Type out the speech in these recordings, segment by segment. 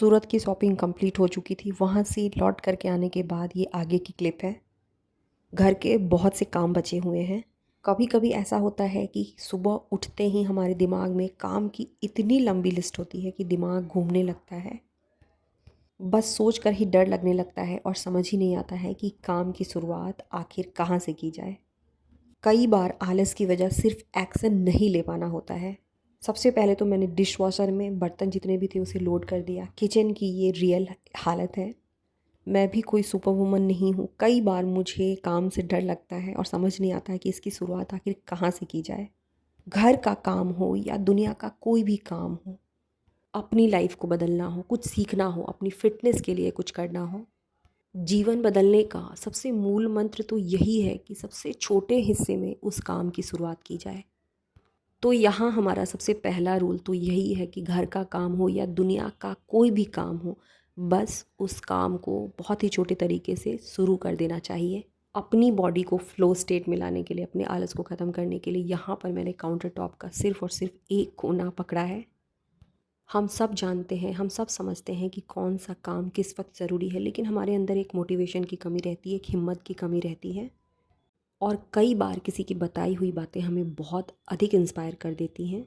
सूरत की shopping complete हो चुकी थी। वहाँ से लौट करके आने के बाद ये आगे की क्लिप है। घर के बहुत से काम बचे हुए हैं। कभी कभी ऐसा होता है कि सुबह उठते ही हमारे दिमाग में काम की इतनी लंबी लिस्ट होती है कि दिमाग घूमने लगता है। बस सोच कर ही डर लगने लगता है और समझ ही नहीं आता है कि काम की शुरुआत आखिर कहाँ से की जाए। कई बार आलस की वजह सिर्फ एक्शन नहीं ले पाना होता है। सबसे पहले तो मैंने डिश वॉशर में बर्तन जितने भी थे उसे लोड कर दिया। किचन की ये रियल हालत है। मैं भी कोई सुपर वुमन नहीं हूँ। कई बार मुझे काम से डर लगता है और समझ नहीं आता है कि इसकी शुरुआत आखिर कहाँ से की जाए। घर का काम हो या दुनिया का कोई भी काम हो, अपनी लाइफ को बदलना हो, कुछ सीखना हो, अपनी फिटनेस के लिए कुछ करना हो, जीवन बदलने का सबसे मूल मंत्र तो यही है कि सबसे छोटे हिस्से में उस काम की शुरुआत की जाए। तो यहाँ हमारा सबसे पहला रूल तो यही है कि घर का काम हो या दुनिया का कोई भी काम हो, बस उस काम को बहुत ही छोटे तरीके से शुरू कर देना चाहिए। अपनी बॉडी को फ़्लो स्टेट में लाने के लिए, अपने आलस को ख़त्म करने के लिए यहाँ पर मैंने काउंटर टॉप का सिर्फ़ और सिर्फ एक कोना पकड़ा है। हम सब जानते हैं, हम सब समझते हैं कि कौन सा काम किस वक्त ज़रूरी है, लेकिन हमारे अंदर एक मोटिवेशन की कमी रहती है, एक हिम्मत की कमी रहती है। और कई बार किसी की बताई हुई बातें हमें बहुत अधिक इंस्पायर कर देती हैं।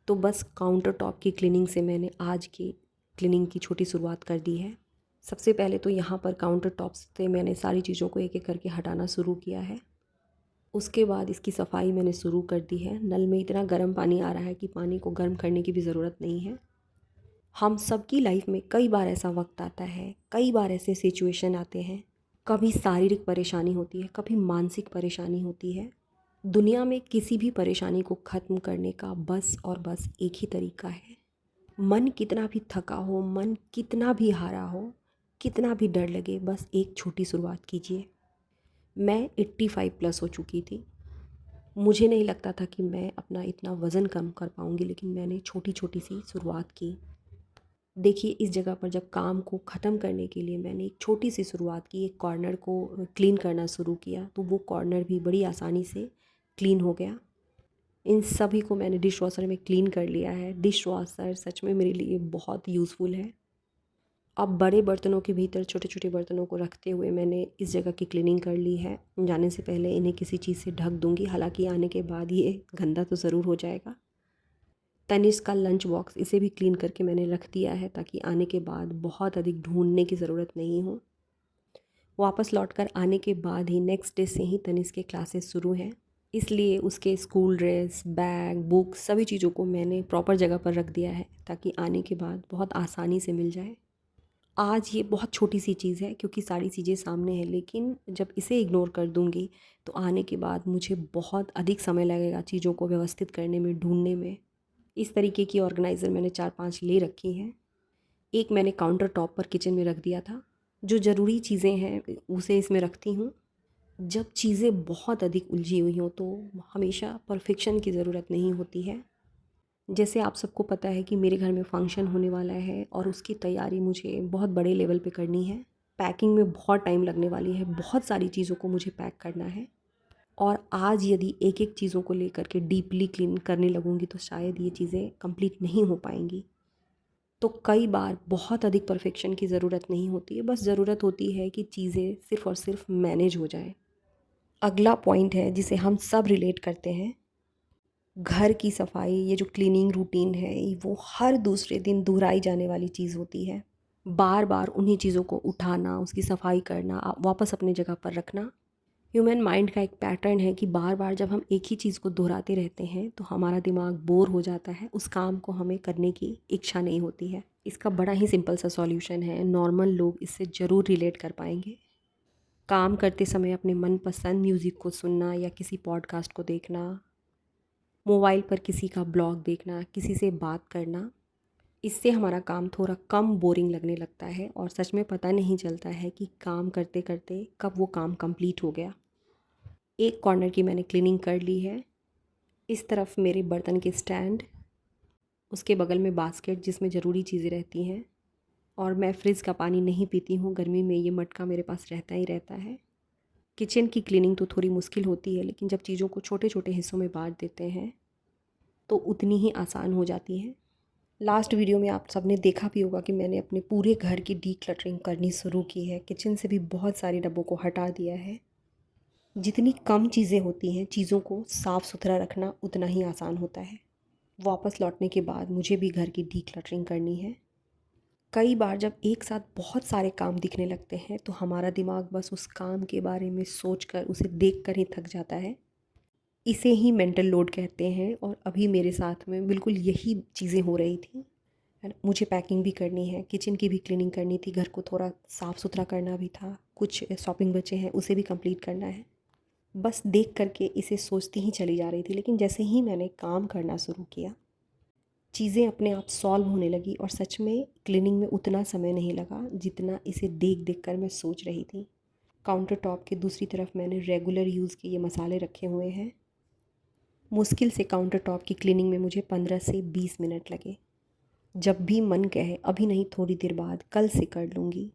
तो बस काउंटर टॉप की क्लीनिंग से मैंने आज की क्लीनिंग की छोटी शुरुआत कर दी है। सबसे पहले तो यहाँ पर काउंटर टॉप से मैंने सारी चीज़ों को एक एक करके हटाना शुरू किया है। उसके बाद इसकी सफाई मैंने शुरू कर दी है। नल में इतना गर्म पानी आ रहा है कि पानी को गर्म करने की भी ज़रूरत नहीं है। हम सबकी लाइफ में कई बार ऐसा वक्त आता है, कई बार ऐसे सिचुएशन आते हैं। कभी शारीरिक परेशानी होती है, कभी मानसिक परेशानी होती है। दुनिया में किसी भी परेशानी को ख़त्म करने का बस और बस एक ही तरीका है। मन कितना भी थका हो, मन कितना भी हारा हो, कितना भी डर लगे, बस एक छोटी शुरुआत कीजिए। मैं 85 प्लस हो चुकी थी। मुझे नहीं लगता था कि मैं अपना इतना वज़न कम कर पाऊँगी, लेकिन मैंने छोटी छोटी सी शुरुआत की। देखिए, इस जगह पर जब काम को ख़त्म करने के लिए मैंने एक छोटी सी शुरुआत की, एक कॉर्नर को क्लीन करना शुरू किया, तो वो कॉर्नर भी बड़ी आसानी से क्लीन हो गया। इन सभी को मैंने डिश वॉशर में क्लीन कर लिया है। डिश वॉशर सच में मेरे लिए बहुत यूज़फुल है। अब बड़े बर्तनों के भीतर छोटे छोटे बर्तनों को रखते हुए मैंने इस जगह की क्लीनिंग कर ली है। जाने से पहले इन्हें किसी चीज़ से ढक दूँगी, हालांकि आने के बाद ये गंदा तो ज़रूर हो जाएगा। तनिष्क का लंच बॉक्स, इसे भी क्लीन करके मैंने रख दिया है ताकि आने के बाद बहुत अधिक ढूंढने की ज़रूरत नहीं हो। वापस लौटकर आने के बाद ही नेक्स्ट डे से ही तनिष्क के क्लासेस शुरू हैं, इसलिए उसके स्कूल ड्रेस, बैग, बुक सभी चीज़ों को मैंने प्रॉपर जगह पर रख दिया है ताकि आने के बाद बहुत आसानी से मिल जाए। आज ये बहुत छोटी सी चीज़ है क्योंकि सारी चीज़ें सामने हैं, लेकिन जब इसे इग्नोर कर दूँगी तो आने के बाद मुझे बहुत अधिक समय लगेगा चीज़ों को व्यवस्थित करने में, ढूंढने में। इस तरीके की ऑर्गेनाइज़र मैंने 4-5 ले रखी हैं। एक मैंने काउंटर टॉप पर किचन में रख दिया था। जो ज़रूरी चीज़ें हैं उसे इसमें रखती हूँ। जब चीज़ें बहुत अधिक उलझी हुई हों तो हमेशा परफेक्शन की ज़रूरत नहीं होती है। जैसे आप सबको पता है कि मेरे घर में फंक्शन होने वाला है और उसकी तैयारी मुझे बहुत बड़े लेवल पे करनी है। पैकिंग में बहुत टाइम लगने वाली है, बहुत सारी चीज़ों को मुझे पैक करना है। और आज यदि एक एक चीज़ों को लेकर के डीपली क्लीन करने लगूँगी तो शायद ये चीज़ें कंप्लीट नहीं हो पाएंगी। तो कई बार बहुत अधिक परफेक्शन की ज़रूरत नहीं होती है, बस ज़रूरत होती है कि चीज़ें सिर्फ़ और सिर्फ मैनेज हो जाएं। अगला पॉइंट है जिसे हम सब रिलेट करते हैं, घर की सफाई। ये जो क्लीनिंग रूटीन है वो हर दूसरे दिन दोहराई जाने वाली चीज़ होती है। बार बार उन्हीं चीज़ों को उठाना, उसकी सफाई करना, वापस अपनी जगह पर रखना। ह्यूमन माइंड का एक पैटर्न है कि बार बार जब हम एक ही चीज़ को दोहराते रहते हैं तो हमारा दिमाग बोर हो जाता है, उस काम को हमें करने की इच्छा नहीं होती है। इसका बड़ा ही सिंपल सा सॉल्यूशन है, नॉर्मल लोग इससे ज़रूर रिलेट कर पाएंगे। काम करते समय अपने मनपसंद म्यूज़िक को सुनना या किसी पॉडकास्ट को देखना, मोबाइल पर किसी का ब्लॉग देखना, किसी से बात करना, इससे हमारा काम थोड़ा कम बोरिंग लगने लगता है और सच में पता नहीं चलता है कि काम करते करते कब वो काम कंप्लीट हो गया। एक कॉर्नर की मैंने क्लीनिंग कर ली है। इस तरफ मेरे बर्तन के स्टैंड, उसके बगल में बास्केट जिसमें ज़रूरी चीज़ें रहती हैं, और मैं फ्रिज का पानी नहीं पीती हूँ, गर्मी में ये मटका मेरे पास रहता ही रहता है। किचन की क्लीनिंग तो थोड़ी मुश्किल होती है, लेकिन जब चीज़ों को छोटे छोटे हिस्सों में बांट देते हैं तो उतनी ही आसान हो जाती है। लास्ट वीडियो में आप सबने देखा भी होगा कि मैंने अपने पूरे घर की डीक्लटरिंग करनी शुरू की है। किचन से भी बहुत सारे डब्बों को हटा दिया है। जितनी कम चीज़ें होती हैं, चीज़ों को साफ़ सुथरा रखना उतना ही आसान होता है। वापस लौटने के बाद मुझे भी घर की डीक्लटरिंग करनी है। कई बार जब एक साथ बहुत सारे काम दिखने लगते हैं तो हमारा दिमाग बस उस काम के बारे में सोचकर, उसे देखकर ही थक जाता है। इसे ही मेंटल लोड कहते हैं और अभी मेरे साथ में बिल्कुल यही चीज़ें हो रही थी। है ना, मुझे पैकिंग भी करनी है, किचन की भी क्लीनिंग करनी थी, घर को थोड़ा साफ़ सुथरा करना भी था, कुछ शॉपिंग बचे हैं उसे भी कंप्लीट करना है। बस देख करके इसे सोचती ही चली जा रही थी, लेकिन जैसे ही मैंने काम करना शुरू किया, चीज़ें अपने आप सॉल्व होने लगी और सच में क्लीनिंग में उतना समय नहीं लगा जितना इसे देख देख कर मैं सोच रही थी। काउंटर टॉप के दूसरी तरफ मैंने रेगुलर यूज़ के ये मसाले रखे हुए हैं। मुश्किल से काउंटर टॉप की क्लीनिंग में मुझे 15 से 20 मिनट लगे। जब भी मन कहे अभी नहीं, थोड़ी देर बाद, कल से कर लूँगी।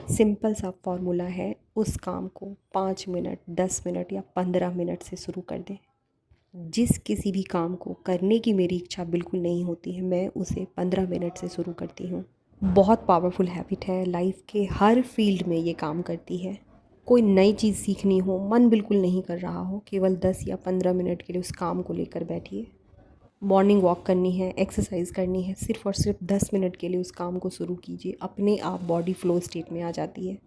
सिंपल सा फॉर्मूला है, उस काम को 5 मिनट, 10 मिनट या 15 मिनट से शुरू कर दें। जिस किसी भी काम को करने की मेरी इच्छा बिल्कुल नहीं होती है, मैं उसे 15 मिनट से शुरू करती हूँ। बहुत पावरफुल हैबिट है, लाइफ के हर फील्ड में ये काम करती है। कोई नई चीज़ सीखनी हो, मन बिल्कुल नहीं कर रहा हो, केवल 10 या 15 मिनट के लिए उस काम को लेकर बैठिए। मॉर्निंग वॉक करनी है, एक्सरसाइज करनी है, सिर्फ़ और सिर्फ 10 मिनट के लिए उस काम को शुरू कीजिए, अपने आप बॉडी फ्लो स्टेट में आ जाती है।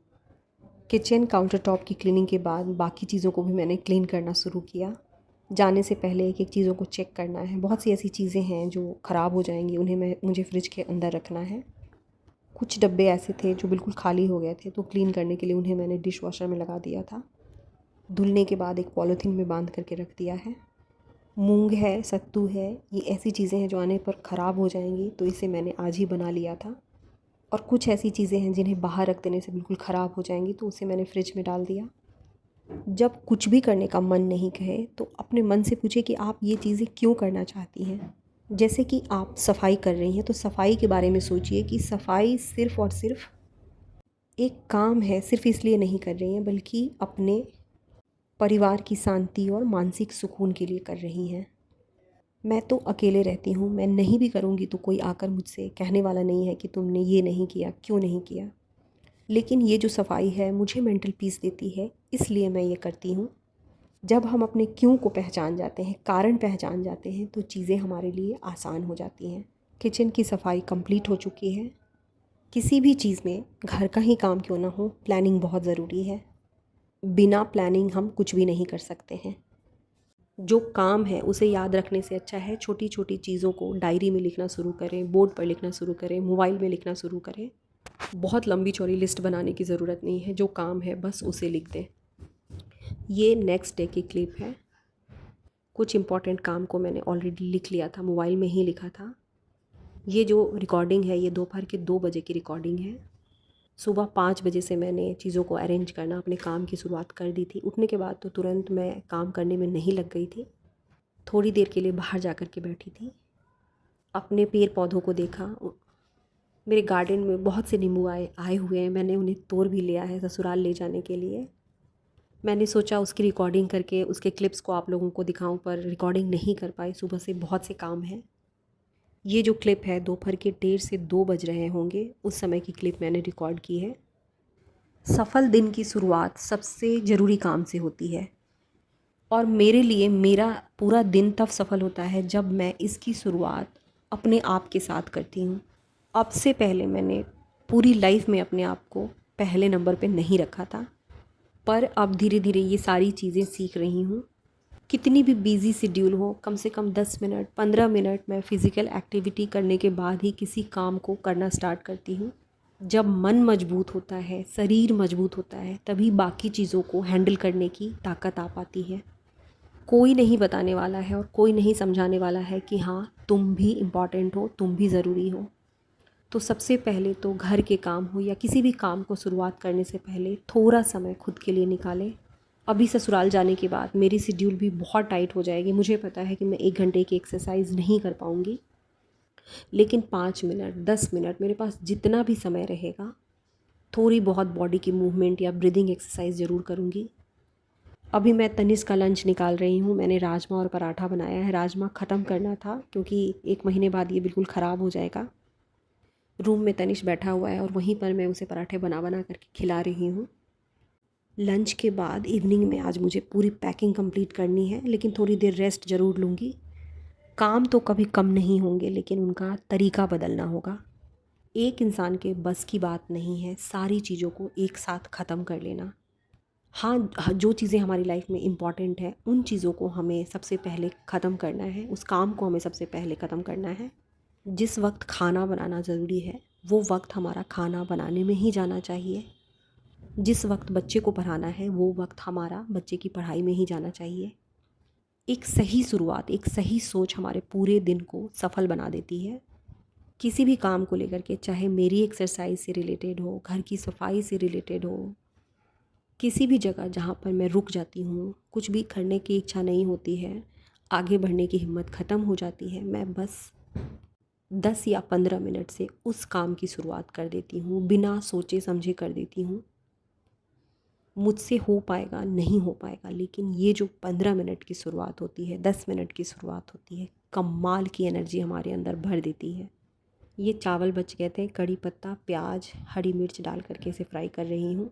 किचन काउंटर टॉप की क्लीनिंग के बाद बाकी चीज़ों को भी मैंने क्लीन करना शुरू किया। जाने से पहले एक एक चीज़ों को चेक करना है। बहुत सी ऐसी चीज़ें हैं जो ख़राब हो जाएंगी, उन्हें मुझे फ्रिज के अंदर रखना है। कुछ डब्बे ऐसे थे जो बिल्कुल खाली हो गए थे, तो क्लीन करने के लिए उन्हें मैंने डिश वॉशर में लगा दिया था। धुलने के बाद एक पॉलीथीन में बांध करके रख दिया है। मूंग है, सत्तू है, ये ऐसी चीज़ें हैं जो आने पर ख़राब हो जाएंगी, तो इसे मैंने आज ही बना लिया था। और कुछ ऐसी चीज़ें हैं जिन्हें बाहर रख देने से बिल्कुल ख़राब हो जाएंगी, तो उसे मैंने फ्रिज में डाल दिया। जब कुछ भी करने का मन नहीं कहे तो अपने मन से पूछे कि आप ये चीज़ें क्यों करना चाहती हैं। जैसे कि आप सफाई कर रही हैं तो सफाई के बारे में सोचिए कि सफाई सिर्फ़ और सिर्फ एक काम है, सिर्फ इसलिए नहीं कर रही हैं, बल्कि अपने परिवार की शांति और मानसिक सुकून के लिए कर रही हैं। मैं तो अकेले रहती हूँ, मैं नहीं भी करूँगी तो कोई आकर मुझसे कहने वाला नहीं है कि तुमने ये नहीं किया, क्यों नहीं किया। लेकिन ये जो सफाई है मुझे मेंटल पीस देती है, इसलिए मैं ये करती हूँ। जब हम अपने क्यों को पहचान जाते हैं, कारण पहचान जाते हैं, तो चीज़ें हमारे लिए आसान हो जाती हैं। किचन की सफाई कंप्लीट हो चुकी है। किसी भी चीज़ में, घर का ही काम क्यों ना हो, प्लानिंग बहुत ज़रूरी है। बिना प्लानिंग हम कुछ भी नहीं कर सकते हैं। जो काम है उसे याद रखने से अच्छा है छोटी छोटी चीज़ों को डायरी में लिखना शुरू करें, बोर्ड पर लिखना शुरू करें, मोबाइल में लिखना शुरू करें। बहुत लंबी चौड़ी लिस्ट बनाने की ज़रूरत नहीं है, जो काम है बस उसे लिख दें। ये नेक्स्ट डे की क्लिप है। कुछ इम्पॉर्टेंट काम को मैंने ऑलरेडी लिख लिया था, मोबाइल में ही लिखा था। ये जो रिकॉर्डिंग है ये दोपहर के 2 बजे की रिकॉर्डिंग है। सुबह 5 बजे से मैंने चीज़ों को अरेंज करना, अपने काम की शुरुआत कर दी थी। उठने के बाद तो तुरंत मैं काम करने में नहीं लग गई थी, थोड़ी देर के लिए बाहर जा कर के बैठी थी। अपने पेड़ पौधों को देखा। मेरे गार्डन में बहुत से नींबू आए हुए हैं, मैंने उन्हें तोड़ भी लिया है ससुराल ले जाने के लिए। मैंने सोचा उसकी रिकॉर्डिंग करके उसके क्लिप्स को आप लोगों को दिखाऊं, पर रिकॉर्डिंग नहीं कर पाई, सुबह से बहुत से काम हैं। ये जो क्लिप है दोपहर के 1:30 से 2 बज रहे होंगे, उस समय की क्लिप मैंने रिकॉर्ड की है। सफल दिन की शुरुआत सबसे ज़रूरी काम से होती है और मेरे लिए मेरा पूरा दिन तब सफल होता है जब मैं इसकी शुरुआत अपने आप के साथ करती हूँ। अब से पहले मैंने पूरी लाइफ में अपने आप को पहले नंबर पे नहीं रखा था, पर अब धीरे धीरे ये सारी चीज़ें सीख रही हूँ। कितनी भी बिज़ी शेड्यूल हो, कम से कम 10 मिनट 15 मिनट मैं फ़िज़िकल एक्टिविटी करने के बाद ही किसी काम को करना स्टार्ट करती हूँ। जब मन मजबूत होता है, शरीर मजबूत होता है, तभी बाकी चीज़ों को हैंडल करने की ताकत आ पाती है। कोई नहीं बताने वाला है और कोई नहीं समझाने वाला है कि हाँ तुम भी इम्पॉर्टेंट हो, तुम भी ज़रूरी हो। तो सबसे पहले तो घर के काम हो या किसी भी काम को शुरुआत करने से पहले थोड़ा समय खुद के लिए निकालें। अभी ससुराल जाने के बाद मेरी शेड्यूल भी बहुत टाइट हो जाएगी। मुझे पता है कि मैं 1 घंटे की एक्सरसाइज नहीं कर पाऊँगी, लेकिन 5 मिनट 10 मिनट मेरे पास जितना भी समय रहेगा, थोड़ी बहुत बॉडी की मूवमेंट या ब्रीदिंग एक्सरसाइज ज़रूर करूँगी। अभी मैं तनिष्क का लंच निकाल रही हूँ। मैंने राजमा और पराठा बनाया है। राजमा ख़त्म करना था क्योंकि 1 महीने बाद ये बिल्कुल ख़राब हो जाएगा। रूम में तनिष्क बैठा हुआ है और वहीं पर मैं उसे पराठे बना बना करके खिला रही हूँ। लंच के बाद इवनिंग में आज मुझे पूरी पैकिंग कंप्लीट करनी है, लेकिन थोड़ी देर रेस्ट ज़रूर लूँगी। काम तो कभी कम नहीं होंगे, लेकिन उनका तरीका बदलना होगा। एक इंसान के बस की बात नहीं है सारी चीज़ों को एक साथ ख़त्म कर लेना। हाँ, जो चीज़ें हमारी लाइफ में इम्पॉर्टेंट है उन चीज़ों को हमें सबसे पहले ख़त्म करना है, उस काम को हमें सबसे पहले ख़त्म करना है। जिस वक्त खाना बनाना ज़रूरी है वो वक्त हमारा खाना बनाने में ही जाना चाहिए। जिस वक्त बच्चे को पढ़ाना है वो वक्त हमारा बच्चे की पढ़ाई में ही जाना चाहिए। एक सही शुरुआत, एक सही सोच हमारे पूरे दिन को सफल बना देती है। किसी भी काम को लेकर के, चाहे मेरी एक्सरसाइज से रिलेटेड हो, घर की सफाई से रिलेटेड हो, किसी भी जगह जहाँ पर मैं रुक जाती हूँ, कुछ भी करने की इच्छा नहीं होती है, आगे बढ़ने की हिम्मत ख़त्म हो जाती है, मैं बस 10 या 15 मिनट से उस काम की शुरुआत कर देती हूँ, बिना सोचे समझे कर देती हूँ। मुझसे हो पाएगा, नहीं हो पाएगा, लेकिन ये जो 15 मिनट की शुरुआत होती है, 10 मिनट की शुरुआत होती है, कमाल की एनर्जी हमारे अंदर भर देती है। ये चावल बच गए थे, कड़ी पत्ता, प्याज, हरी मिर्च डाल करके इसे फ्राई कर रही हूँ।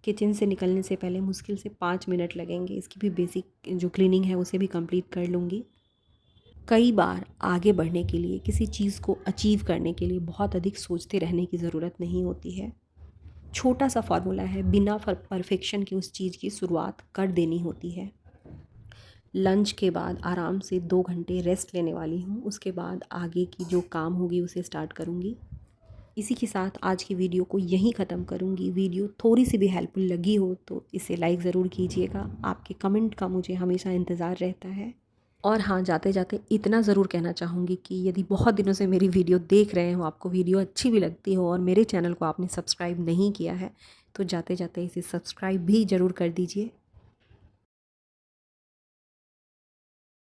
किचन से निकलने से पहले मुश्किल से 5 मिनट लगेंगे। इसकी भी बेसिक जो क्लीनिंग है उसे भी कंप्लीट कर लूँगी। कई बार आगे बढ़ने के लिए, किसी चीज़ को अचीव करने के लिए बहुत अधिक सोचते रहने की ज़रूरत नहीं होती है। छोटा सा फॉर्मूला है, बिना परफेक्शन के उस चीज़ की शुरुआत कर देनी होती है। लंच के बाद आराम से 2 घंटे रेस्ट लेने वाली हूँ। उसके बाद आगे की जो काम होगी उसे स्टार्ट करूँगी। इसी के साथ आज की वीडियो को यहीं ख़त्म करूँगी। वीडियो थोड़ी सी भी हेल्पफुल लगी हो तो इसे लाइक ज़रूर कीजिएगा। आपके कमेंट का मुझे हमेशा इंतज़ार रहता है। और हाँ, जाते जाते इतना ज़रूर कहना चाहूँगी कि यदि बहुत दिनों से मेरी वीडियो देख रहे हो, आपको वीडियो अच्छी भी लगती हो और मेरे चैनल को आपने सब्सक्राइब नहीं किया है, तो जाते जाते इसे सब्सक्राइब भी ज़रूर कर दीजिए।